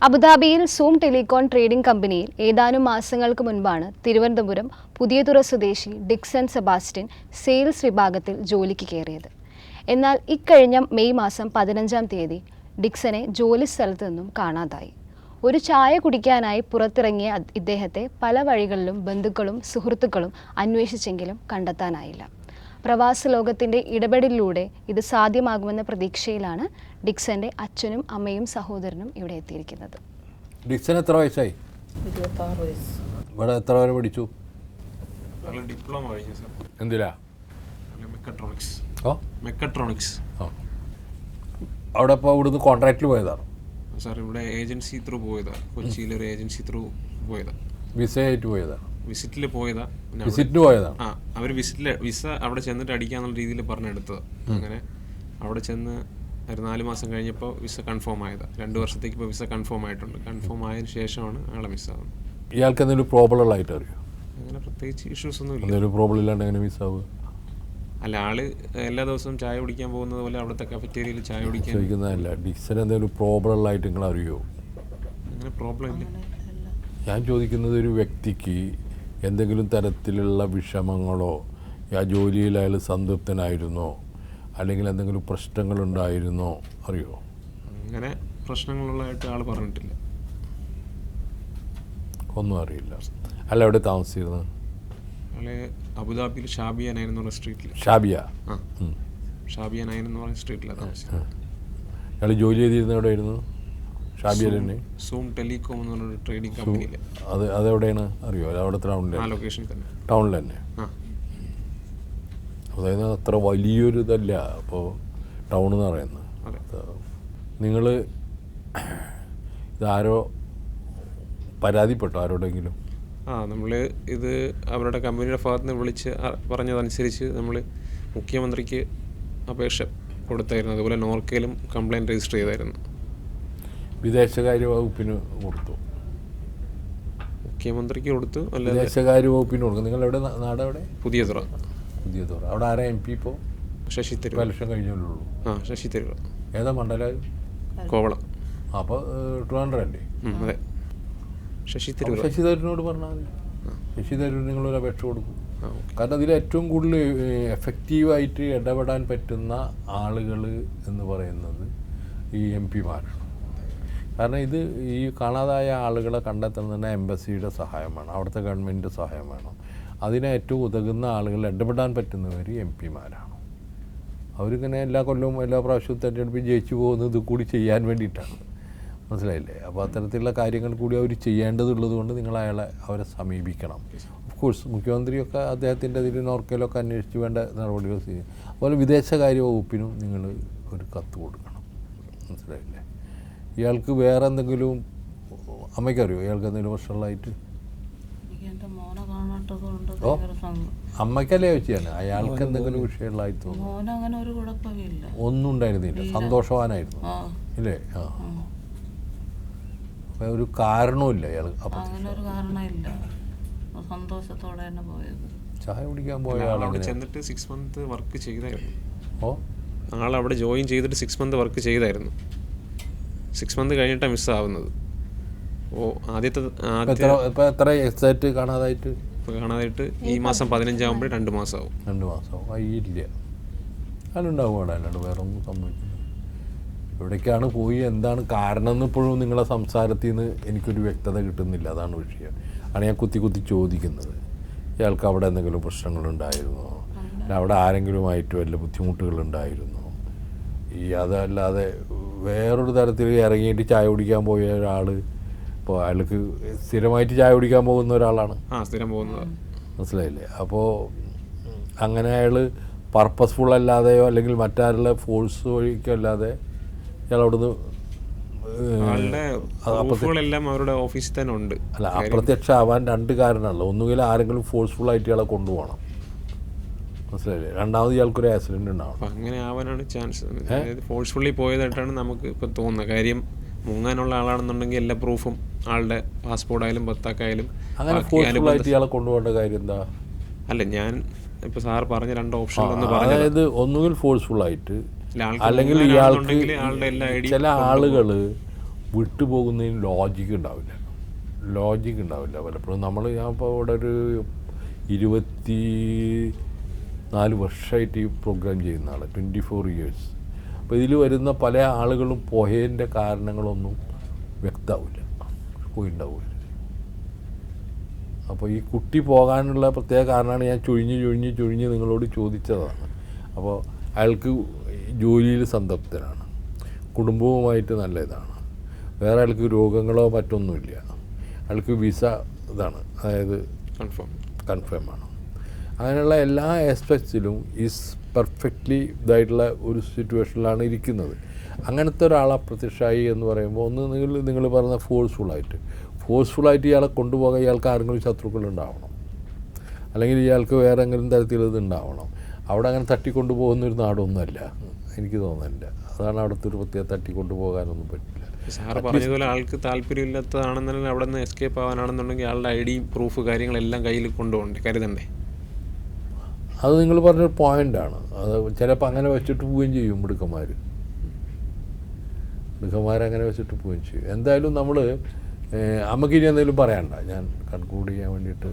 അബുദാബിയിൽ zoom telecom trading കമ്പനിയിൽ ഏതാനും മാസങ്ങൾക്ക് മുൻപാണ് തിരുവനന്തപുരം പുതിയതുറ സ്വദേശി ഡിക്സൺ സെബാസ്റ്റ്യൻ സെയിൽസ് വിഭാഗത്തിൽ ജോലിക്ക് കയറിയത്. എന്നാൽ ഇക്കഴിഞ്ഞ മെയ് മാസം 15-ാം തീയതി ഡിക്സനെ ജോലി സ്ഥലത്തു നിന്നും കാണാതായി. ഒരു ചായ കുടിക്കാനായി പുറത്തിറങ്ങിയ ഇദ്ദേഹത്തെ പല വഴികളിലും ബന്ധുക്കളും സുഹൃത്തുക്കളും അന്വേഷിച്ചെങ്കിലും കണ്ടെത്താനായില്ല. പ്രവാസ ലോകത്തിൻ്റെ ഇടപെടലിലൂടെ ഇത് സാധ്യമാകുമെന്ന പ്രതീക്ഷയിലാണ് ഡിക്സന്റെ അച്ഛനും അമ്മയും സഹോദരനും ഇവിടെ എത്തിയിരിക്കുന്നത്. ഡിക്സൺ എത്ര വയസ്സായി? 26 വയസ്സ്. ഇവിടെ എത്ര വരെ പഠിച്ചു? ഡിപ്ലോമ കഴിഞ്ഞു സാർ. എന്തിലാ? മെക്കട്രോണിക്സ്. ഓ, മെക്കട്രോണിക്സ്. അവിടെ ഇപ്പോൾ ഇവിടുന്ന് കോൺട്രാക്റ്റിൽ പോയതാണ് സാർ. ഇവിടെ ഏജൻസി ത്രൂ പോയതാണ്. കൊച്ചിയിലൊരു ഏജൻസി ത്രൂ പോയതാണ്. വിസയായിട്ട് പോയതാണ്? വിസിറ്റിൽ പോയതാ. വിസിറ്റിന് പോയതാണ്. അവർ വിസ അവിടെ ചെന്നിട്ട് അടിക്കാന്നുള്ള രീതിയിൽ പറഞ്ഞെടുത്തത്. അങ്ങനെ അവിടെ ചെന്ന് ഒരു 4 മാസം കഴിഞ്ഞപ്പോൾ വിസ കൺഫേം ആയതാണ്. 2 വർഷത്തേക്ക് ഇപ്പോൾ വിസ കൺഫേം ആയിട്ടുണ്ട്. കൺഫേം ആയതിനു ശേഷമാണ് ആളെ മിസ്സാവുന്നത്. ഇയാൾക്ക് എന്തെങ്കിലും പ്രോബ്ലം ഉള്ളതായിട്ട് അറിയോ? അങ്ങനെ പ്രത്യേകിച്ച് ഇഷ്യൂസ് ഒന്നും ഇല്ല. എന്തെങ്കിലും പ്രോബ്ലം ഇല്ലാണ്ട് എങ്ങനെ മിസ്സാവുക? അല്ല, ആള് എല്ലാ ദിവസവും ചായ കുടിക്കാൻ പോകുന്നത് പോലെ അവിടുത്തെ കഫറ്റേരിയയിൽ ചായ കുടിക്കാൻ ചോദിക്കുന്നതല്ല. ഡിക്സൺ എന്തെങ്കിലും പ്രോബ്ലം ഉള്ളതായിട്ട് നിങ്ങൾ അറിയോ? അങ്ങനെ പ്രോബ്ലം ഇല്ല. ഞാൻ ചോദിക്കുന്നത്, ഒരു വ്യക്തിക്ക് എന്തെങ്കിലും തരത്തിലുള്ള വിഷമങ്ങളോ, ആ ജോലിയിൽ അയാൾ സംതൃപ്തനായിരുന്നോ, അല്ലെങ്കിൽ എന്തെങ്കിലും പ്രശ്നങ്ങളുണ്ടായിരുന്നോ അറിയോ? അങ്ങനെ പ്രശ്നങ്ങളുള്ളതായിട്ട് ആൾ പറഞ്ഞിട്ടില്ല. ഒന്നും അറിയില്ല. അല്ല, എവിടെ താമസിച്ചിരുന്നത്? ആള് അബുദാബിയിൽ ഷാബിയ നയൻ എന്ന് പറഞ്ഞ സ്ട്രീറ്റിൽ. ഷാബിയ? ഷാബിയ നയൻ എന്ന് പറഞ്ഞ സ്ട്രീറ്റിലാണ് താമസിച്ചത്. അയാൾ ജോലി ചെയ്തിരുന്നത് എവിടെയായിരുന്നു? ഷാബിയയിൽ തന്നെ? സൂം ടെലികോം എന്ന് പറഞ്ഞൊരു ട്രേഡിംഗ് കമ്പനിയിൽ. അതെവിടെയാണ് അറിയോ? അവിടെ ടൗണിൽ? ആ ലൊക്കേഷനിൽ തന്നെ. ടൗണിൽ തന്നെ? അതായത് അത്ര വലിയൊരു ഇതല്ല അപ്പോൾ ടൗൺ എന്ന് പറയുന്നത്. നിങ്ങൾ ഇതാരോ പരാതിപ്പെട്ടോ ആരോടെങ്കിലും? നമ്മൾ ഇത് അവരുടെ കമ്പനിയുടെ ഭാഗത്ത് നിന്ന് വിളിച്ച് പറഞ്ഞതനുസരിച്ച് നമ്മൾ മുഖ്യമന്ത്രിക്ക് അപേക്ഷ കൊടുത്തായിരുന്നു. അതുപോലെ നോർക്കയിലും കംപ്ലയിൻറ്റ് രജിസ്റ്റർ ചെയ്തായിരുന്നു. വിദേശകാര്യ വകുപ്പിന് കൊടുത്തു? മുഖ്യമന്ത്രിക്ക് കൊടുത്തു. അല്ല, വിദേശകാര്യ വകുപ്പിന് കൊടുക്കും. നിങ്ങൾ എവിടെ? നാടെവിടെ? പുതിയതുറ. പുതിയതുറ. അവിടെ ആരാ എം പി ഇപ്പോൾ? ശശി തരൂർ. ഇലക്ഷൻ കഴിഞ്ഞുള്ളൂ. ശശി തരൂർ. ഏതാ മണ്ഡലം? കോവളം. അപ്പോൾ 200 അല്ലേ? അതെ, ശശി തരൂർ. ശശി തരൂരിനോട് പറഞ്ഞാൽ മതി. ശശി തരൂർ നിങ്ങളൊരു അപേക്ഷ കൊടുക്കും. കാരണം അതിൽ ഏറ്റവും കൂടുതൽ എഫക്റ്റീവായിട്ട് ഇടപെടാൻ പറ്റുന്ന ആളുകൾ എന്ന് പറയുന്നത് ഈ എം പിമാരാണ്. കാരണം ഇത് ഈ കാണാതായ ആളുകളെ കണ്ടെത്തുന്നതിന് എംബസിയുടെ സഹായം വേണം, അവിടുത്തെ ഗവൺമെൻറ്റിൻ്റെ സഹായം വേണം. അതിന് ഏറ്റവും ഉതകുന്ന ആളുകൾ ഇടപെടാൻ പറ്റുന്നവർ എം പിമാരാണ്. അവരിങ്ങനെ എല്ലാ കൊല്ലവും എല്ലാ പ്രാവശ്യവും തെരഞ്ഞെടുപ്പിൽ ജയിച്ചു പോകുന്നത് ഇത് കൂടി ചെയ്യാൻ വേണ്ടിയിട്ടാണ്. മനസ്സിലായില്ലേ? അപ്പോൾ അത്തരത്തിലുള്ള കാര്യങ്ങൾ കൂടി അവർ ചെയ്യേണ്ടതുള്ളത് കൊണ്ട് നിങ്ങൾ അവരെ സമീപിക്കണം. ഓഫ് കോഴ്സ് മുഖ്യമന്ത്രിയൊക്കെ അദ്ദേഹത്തിൻ്റെ അതിൽ നോർക്കയിലൊക്കെ അന്വേഷിച്ച് വേണ്ട നടപടികൾ ചെയ്യും. അതുപോലെ വിദേശകാര്യ വകുപ്പിനും നിങ്ങൾ ഒരു കത്ത് കൊടുക്കണം. മനസ്സിലായില്ലേ? ഇയാൾക്ക് വേറെ എന്തെങ്കിലും അമ്മയ്ക്കറിയോ ഇയാൾക്ക് എന്തെങ്കിലും പ്രശ്നമുള്ളതായിട്ട്? ഓ, അമ്മയ്ക്കല്ലേ ചോദിച്ചാണ് അയാൾക്ക് എന്തെങ്കിലും വിഷയമുള്ളതായിട്ട് തോന്നുന്നു? ഒന്നും ഉണ്ടായിരുന്നില്ല, സന്തോഷവാനായിരുന്നു ഇല്ലേ? ഒരു കാരണവുമില്ല അയാൾ ചായ കുടിക്കാൻ പോയ അവിടെ ചെന്നിട്ട് 6 മന്ത് വർക്ക് ചെയ്തായിരുന്നു. ഓ, ആളവിടെ ജോയിൻ ചെയ്തിട്ട് 6 മന്ത് വർക്ക് ചെയ്തായിരുന്നു. 6 മന്ത് കഴിഞ്ഞിട്ടാണ് മിസ്സാവുന്നത്. എത്ര എക്സാക്റ്റ് കാണാതായിട്ട് ഈ മാസം 15 ആകുമ്പോൾ 2 മാസമാവും. 2 മാസമാവും. ഇല്ല, അതിലുണ്ടാവും അവിടെ. അല്ലാണ്ട് വേറെ ഒന്നും സംഭവിക്കില്ല. എവിടേക്കാണ് പോയി, എന്താണ് കാരണം എന്ന് ഇപ്പോഴും നിങ്ങളെ സംസാരത്തിൽ നിന്ന് എനിക്കൊരു വ്യക്തത കിട്ടുന്നില്ല. അതാണ് വിഷയം. ആണ് ഞാൻ കുത്തി ചോദിക്കുന്നത്. ഇയാൾക്ക് അവിടെ എന്തെങ്കിലും പ്രശ്നങ്ങളുണ്ടായിരുന്നോ, അവിടെ ആരെങ്കിലുമായിട്ട് വല്ല ബുദ്ധിമുട്ടുകളുണ്ടായിരുന്നോ? അതല്ലാതെ വേറൊരു തരത്തിൽ ഇറങ്ങിയിട്ട് ചായ കുടിക്കാൻ പോയ ഒരാൾ ഇപ്പോൾ അയാൾക്ക് സ്ഥിരമായിട്ട് ചായ കുടിക്കാൻ പോകുന്ന ഒരാളാണ്. സ്ഥിരം പോകുന്നത്. മനസ്സിലായില്ലേ? അപ്പോൾ അങ്ങനെ അയാൾ പർപ്പസ്ഫുൾ അല്ലാതെയോ അല്ലെങ്കിൽ മറ്റാരുടെ ഫോഴ്സ് വഴിക്കോ അല്ലാതെ ഇയാൾ അവിടുന്ന് അവരുടെ ഓഫീസിൽ തന്നെ ഉണ്ട്. അല്ല, അപ്രത്യക്ഷമാവാൻ 2 കാരണമല്ല. ഒന്നുകിൽ ആരെങ്കിലും ഫോഴ്സ്ഫുള്ളായിട്ട് ഇയാളെ കൊണ്ടുപോകണം. മനസ്സിലായില്ലേ? രണ്ടാമത് ഇയാൾക്കൊരു ആക്സിഡൻറ്റ് ഉണ്ടാവണം. അങ്ങനെ ആവാനാണ് ചാൻസ്. ഫോഴ്സ്ഫുള്ളി പോയതായിട്ടാണ് നമുക്ക് ഇപ്പം തോന്നുന്നത്. കാര്യം മുങ്ങാനുള്ള ആളാണെന്നുണ്ടെങ്കിൽ എല്ലാ പ്രൂഫും ആളുടെ പാസ്പോർട്ടായാലും പത്താക്കായാലും. അങ്ങനെ ഫോഴ്സ്ഫുള്ളായിട്ട് ഇയാളെ കൊണ്ടുപോകേണ്ട കാര്യം എന്താ? അല്ല, ഞാൻ ഇപ്പോൾ സാർ പറഞ്ഞ 2 ഓപ്ഷൻ ഒന്ന് പറഞ്ഞു. അതായത് ഒന്നുകിൽ ഫോഴ്സ്ഫുള്ളായിട്ട്, അല്ലെങ്കിൽ ഇയാൾക്ക് ചില ആളുകൾ വിട്ടുപോകുന്നതിന് ലോജിക്ക് ഉണ്ടാവില്ല പലപ്പോഴും. ഞാൻ ഇപ്പോൾ ഇവിടെ ഒരു 24 വർഷമായിട്ട് ഈ പ്രോഗ്രാം ചെയ്യുന്ന ആൾ, 24 years. അപ്പോൾ ഇതിൽ വരുന്ന പല ആളുകളും പോയതിൻ്റെ കാരണങ്ങളൊന്നും വ്യക്തമാവില്ല, പോയിണ്ടാവില്ല. അപ്പോൾ ഈ കുട്ടി പോകാനുള്ള പ്രത്യേക കാരണമാണ് ഞാൻ ചൊഴിഞ്ഞ് നിങ്ങളോട് ചോദിച്ചതാണ്. അപ്പോൾ അയാൾക്ക് ജോലിയിൽ സംതൃപ്തനാണ്, കുടുംബവുമായിട്ട് നല്ല ഇതാണ്, വേറെ ആൾക്ക് രോഗങ്ങളോ മറ്റൊന്നുമില്ല, അയാൾക്ക് വിസ ഇതാണ്, അതായത് കൺഫേം ആണ്. അങ്ങനെയുള്ള എല്ലാ ആസ്പെക്ട്സിലും ഈസ് പെർഫെക്റ്റ്ലി ഇതായിട്ടുള്ള ഒരു സിറ്റുവേഷനിലാണ് ഇരിക്കുന്നത്. അങ്ങനത്തെ ഒരാൾ അപ്രത്യക്ഷമായി എന്ന് പറയുമ്പോൾ ഒന്ന് നിങ്ങൾ പറഞ്ഞ ഫോഴ്സ്ഫുള്ളായിട്ട് ഇയാളെ കൊണ്ടുപോകാൻ ഇയാൾക്ക് ആരെങ്കിലും ശത്രുക്കളുണ്ടാവണം, അല്ലെങ്കിൽ ഇയാൾക്ക് വേറെ എന്തെങ്കിലും തരത്തിലുള്ളത് ഉണ്ടാവണം. അവിടെ അങ്ങനെ തട്ടിക്കൊണ്ടുപോകുന്നൊരു നാടൊന്നുമല്ല, എനിക്ക് തോന്നുന്നില്ല. അതാണ് അവിടുത്തെ ഒരു പ്രത്യേക തട്ടിക്കൊണ്ടുപോകാനൊന്നും പറ്റില്ല. സാറ് പറഞ്ഞതുപോലെ ആൾക്ക് താല്പര്യമില്ലാത്തതാണെന്നുണ്ടെങ്കിൽ അവിടെ നിന്ന് എസ്കേപ്പ് ആവാനാണെന്നുണ്ടെങ്കിൽ ആളുടെ ID പ്രൂഫ് കാര്യങ്ങളെല്ലാം കയ്യിൽ കൊണ്ടുപോകണ്ടേ, കരുതണ്ടേ? അത് നിങ്ങൾ പറഞ്ഞൊരു പോയിൻ്റാണ്. അത് ചിലപ്പോൾ അങ്ങനെ വെച്ചിട്ട് പോവുകയും ചെയ്യും മിടുക്കന്മാരങ്ങനെ വെച്ചിട്ട് പോവുകയും ചെയ്യും. എന്തായാലും നമ്മൾ അമ്മക്കിനി എന്തെങ്കിലും പറയണ്ട, ഞാൻ കൺക്ലൂഡ് ചെയ്യാൻ വേണ്ടിയിട്ട്.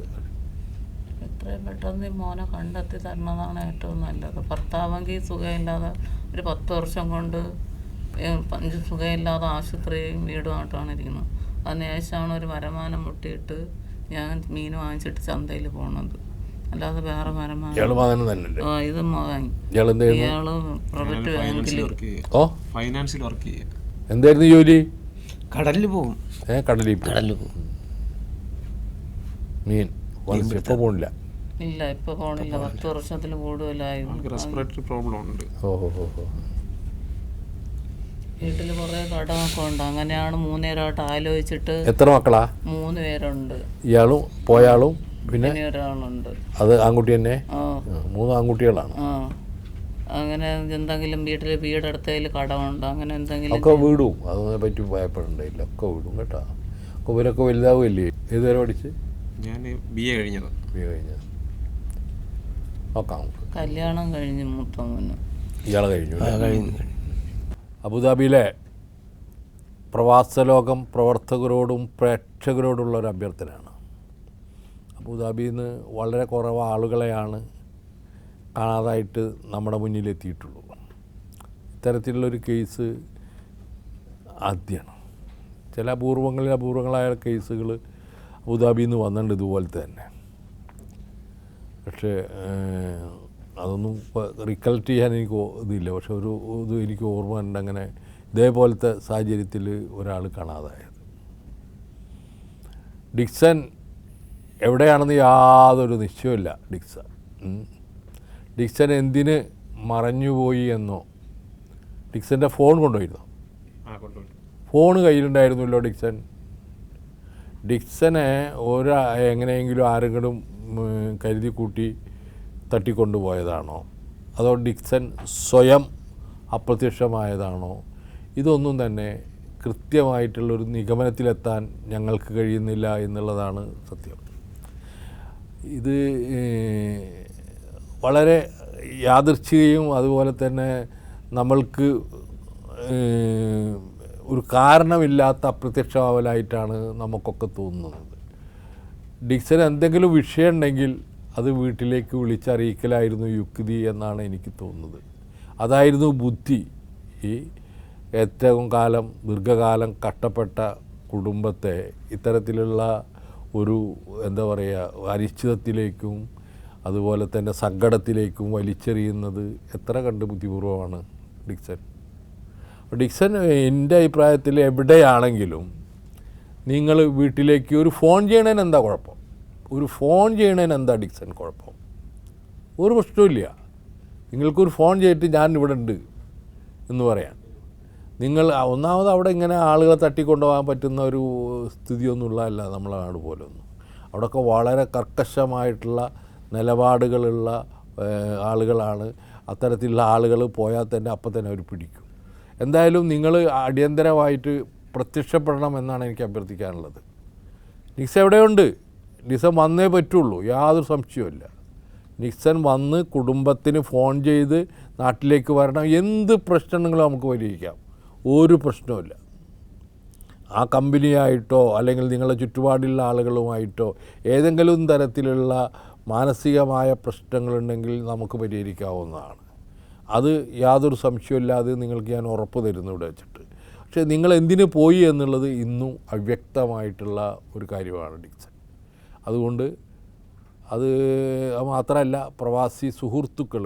എത്രയും പെട്ടെന്ന് മോനെ കണ്ടെത്തി തരണതാണ് ഏറ്റവും നല്ലത്. ഭർത്താവെങ്കിൽ സുഖമില്ലാതെ ഒരു 10 വർഷം കൊണ്ട് സുഖമില്ലാതെ ആശുപത്രിയും വീടുമായിട്ടാണ് ഇരിക്കുന്നത്. അതിനുശേഷമാണ് ഒരു വരുമാനം മുട്ടിയിട്ട് ഞാൻ മീൻ വാങ്ങിച്ചിട്ട് ചന്തയിൽ പോണത്, അല്ലാതെ വേറെ വരുമാനം. ഇത് മകൻ, ഇയാള് പ്രൈവറ്റ് ബാങ്കിൽ ഫൈനാൻസിൽ വർക്ക് ചെയ്യുക. എന്തായിരുന്നു ജോലി? കടലിൽ പോകും. കടലിൽ പോകും. മീൻ ഇപ്പോൾ പോണില്ല. ഇല്ല, ഇപ്പൊ പോണില്ല. 10 വർഷത്തിൽ കൂടുതലായി. റെസ്പിറേറ്ററി പ്രോബ്ലം ഉണ്ട്. വീട്ടിൽ കുറെ കടമൊക്കെ ഉണ്ട്. അങ്ങനെയാണ് 3 പേരായിട്ട് ആലോചിച്ചിട്ട്. എത്ര മക്കളാ? 3 പേരുണ്ട്. ഇയാളും പോയാളും പിന്നെ ഒരാളുണ്ട്. അത് ആൺകുട്ടി തന്നെ? 3 ആൺകുട്ടികളാണ്. അങ്ങനെ എന്തെങ്കിലും വീടെടുത്തതിൽ കടമുണ്ട്, അങ്ങനെ എന്തെങ്കിലും ഒക്കെ വീടും അതിനെ പറ്റി ഭയപ്പെടേണ്ടയില്ല, ഒക്കെ വീടും കേട്ടോ. ഒക്കെ ഇവരൊക്കെ വലുതാവുമല്ലേ? ഏതുവരെ പഠിച്ച്? ഞാൻ BA കഴിഞ്ഞത്. നോക്കാം. കല്യാണം കഴിഞ്ഞ് മൂത്ത മോന്. ഇയാളെ കഴിഞ്ഞു. അബുദാബിയിലെ പ്രവാസലോകം പ്രവർത്തകരോടും പ്രേക്ഷകരോടുള്ള ഒരു അഭ്യർത്ഥനയാണ്. അബുദാബിയിൽ നിന്ന് വളരെ കുറവ് ആളുകളെയാണ് കാണാതായിട്ട് നമ്മുടെ മുന്നിലെത്തിയിട്ടുള്ളൂ. ഇത്തരത്തിലുള്ളൊരു കേസ് ആദ്യമാണ്. ചില അപൂർവങ്ങളായ കേസുകൾ അബുദാബിയിൽ നിന്ന് വന്നിട്ടുണ്ട് ഇതുപോലത്തെ തന്നെ. പക്ഷേ അതൊന്നും റിക്കലക്ട് ചെയ്യാൻ എനിക്ക് ഇതില്ല. പക്ഷെ ഇത് എനിക്ക് ഓർമ്മ ഉണ്ട്, അങ്ങനെ ഇതേപോലത്തെ സാഹചര്യത്തിൽ ഒരാൾ കാണാതായത്. ഡിക്സൺ എവിടെയാണെന്ന് യാതൊരു നിശ്ചയമില്ല. ഡിക്സൺ എന്തിന് മറഞ്ഞുപോയി എന്നോ. ഡിക്സൻ്റെ ഫോൺ കൊണ്ടുപോയിരുന്നോ? ഫോൺ കയ്യിലുണ്ടായിരുന്നല്ലോ ഡിക്സനെ എങ്ങനെയെങ്കിലും ആരെങ്കിലും കരുതി കൂട്ടി തട്ടിക്കൊണ്ടുപോയതാണോ, അതോ ഡിക്സൺ സ്വയം അപ്രത്യക്ഷമായതാണോ? ഇതൊന്നും തന്നെ കൃത്യമായിട്ടുള്ളൊരു നിഗമനത്തിലെത്താൻ ഞങ്ങൾക്ക് കഴിയുന്നില്ല എന്നുള്ളതാണ് സത്യം. ഇത് വളരെ യാദൃച്ഛികയും അതുപോലെ തന്നെ നമ്മൾക്ക് ഒരു കാരണമില്ലാത്ത അപ്രത്യക്ഷമാവലായിട്ടാണ് നമുക്കൊക്കെ തോന്നുന്നത്. ഡിക്സൺ എന്തെങ്കിലും വിഷയം ഉണ്ടെങ്കിൽ അത് വീട്ടിലേക്ക് വിളിച്ചറിയിക്കലായിരുന്നു യുക്തി എന്നാണ് എനിക്ക് തോന്നുന്നത്. അതായിരുന്നു ബുദ്ധി. ഈ ഏറ്റവും ദീർഘകാലം കഷ്ടപ്പെട്ട കുടുംബത്തെ ഇത്തരത്തിലുള്ള ഒരു അനിശ്ചിതത്തിലേക്കും അതുപോലെ തന്നെ സങ്കടത്തിലേക്കും വലിച്ചെറിയുന്നത് എത്ര കണ്ട് ബുദ്ധിപൂർവമാണ് ഡിക്സൺ. എൻ്റെ അഭിപ്രായത്തിൽ എവിടെയാണെങ്കിലും നിങ്ങൾ വീട്ടിലേക്ക് ഒരു ഫോൺ ചെയ്യണതിന് എന്താ കുഴപ്പം? ഡിക്സൺ കുഴപ്പം? ഒരു പ്രശ്നമില്ല. നിങ്ങൾക്കൊരു ഫോൺ ചെയ്തിട്ട് ഞാൻ ഇവിടെ ഉണ്ട് എന്ന് പറയാൻ. നിങ്ങൾ ഒന്നാമത് അവിടെ ഇങ്ങനെ ആളുകളെ തട്ടിക്കൊണ്ടുപോകാൻ പറ്റുന്ന ഒരു സ്ഥിതിയൊന്നുമുള്ളതല്ല നമ്മളെ നാട് പോലൊന്നും. അവിടെയൊക്കെ വളരെ കർക്കശമായിട്ടുള്ള നിലപാടുകളുള്ള ആളുകളാണ്. അത്തരത്തിലുള്ള ആളുകൾ പോയാൽ തന്നെ അപ്പം തന്നെ അവർ പിടിക്കും. എന്തായാലും നിങ്ങൾ അടിയന്തരമായിട്ട് പ്രത്യക്ഷപ്പെടണം എന്നാണ് എനിക്ക് അഭ്യർത്ഥിക്കാനുള്ളത്. ഡിക്സൺ എവിടെയുണ്ട്? ഡിക്സൺ വന്നേ പറ്റുള്ളൂ, യാതൊരു സംശയവുമില്ല. ഡിക്സൺ വന്ന് കുടുംബത്തിന് ഫോൺ ചെയ്ത് നാട്ടിലേക്ക് വരണം. എന്ത് പ്രശ്നങ്ങളും നമുക്ക് പരിഹരിക്കാം, ഒരു പ്രശ്നവുമില്ല. ആ കമ്പനിയായിട്ടോ അല്ലെങ്കിൽ നിങ്ങളുടെ ചുറ്റുപാടുള്ള ആളുകളുമായിട്ടോ ഏതെങ്കിലും തരത്തിലുള്ള മാനസികമായ പ്രശ്നങ്ങളുണ്ടെങ്കിൽ നമുക്ക് പരിഹരിക്കാവുന്നതാണ്. അത് യാതൊരു സംശയമില്ലാതെ നിങ്ങൾക്ക് ഞാൻ ഉറപ്പ് തരുന്നു ഇവിടെ വെച്ചിട്ട്. പക്ഷേ നിങ്ങൾ എന്തിനു പോയി എന്നുള്ളത് ഇന്നും അവ്യക്തമായിട്ടുള്ള ഒരു കാര്യമാണ് ഡിക്സൺ. അതുകൊണ്ട് അത് മാത്രമല്ല, പ്രവാസി സുഹൃത്തുക്കൾ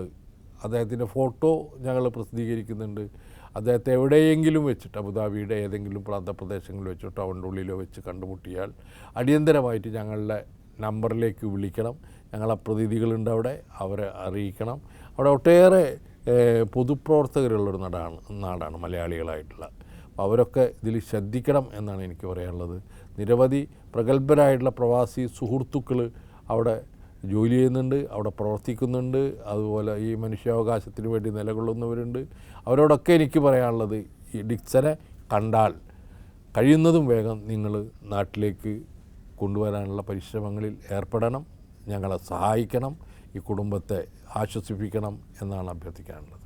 അദ്ദേഹത്തിൻ്റെ ഫോട്ടോ ഞങ്ങൾ പ്രസിദ്ധീകരിക്കുന്നുണ്ട്. അദ്ദേഹത്തെ എവിടെയെങ്കിലും വെച്ചിട്ട് അബുദാബിയുടെ ഏതെങ്കിലും പ്രാന്തപ്രദേശങ്ങളിൽ വെച്ചോ ടൗണിൻ്റെ ഉള്ളിലോ വെച്ച് കണ്ടുമുട്ടിയാൽ അടിയന്തരമായിട്ട് ഞങ്ങളുടെ നമ്പറിലേക്ക് വിളിക്കണം. ഞങ്ങളെ പ്രതിനിധികളുണ്ട് അവിടെ, അവരെ അറിയിക്കണം. അവിടെ ഒട്ടേറെ പൊതുപ്രവർത്തകരുള്ളൊരു നാടാണ് മലയാളികളായിട്ടുള്ള. അപ്പോൾ അവരൊക്കെ ഇതിൽ ശ്രദ്ധിക്കണം എന്നാണ് എനിക്ക് പറയാനുള്ളത്. നിരവധി പ്രഗത്ഭരായിട്ടുള്ള പ്രവാസി സുഹൃത്തുക്കൾ അവിടെ ജോലി ചെയ്യുന്നുണ്ട്, അവിടെ പ്രവർത്തിക്കുന്നുണ്ട്. അതുപോലെ ഈ മനുഷ്യാവകാശത്തിന് വേണ്ടി നിലകൊള്ളുന്നവരുണ്ട്. അവരോടൊക്കെ എനിക്ക് പറയാനുള്ളത്, ഈ ഡിക്സനെ കണ്ടാൽ കഴിയുന്നതും വേഗം നിങ്ങൾ നാട്ടിലേക്ക് കൊണ്ടുവരാനുള്ള പരിശ്രമങ്ങളിൽ ഏർപ്പെടണം. ഞങ്ങളെ സഹായിക്കണം, ഈ കുടുംബത്തെ ആശ്വസിപ്പിക്കണം എന്നാണ് അഭ്യർത്ഥിക്കാനുള്ളത്.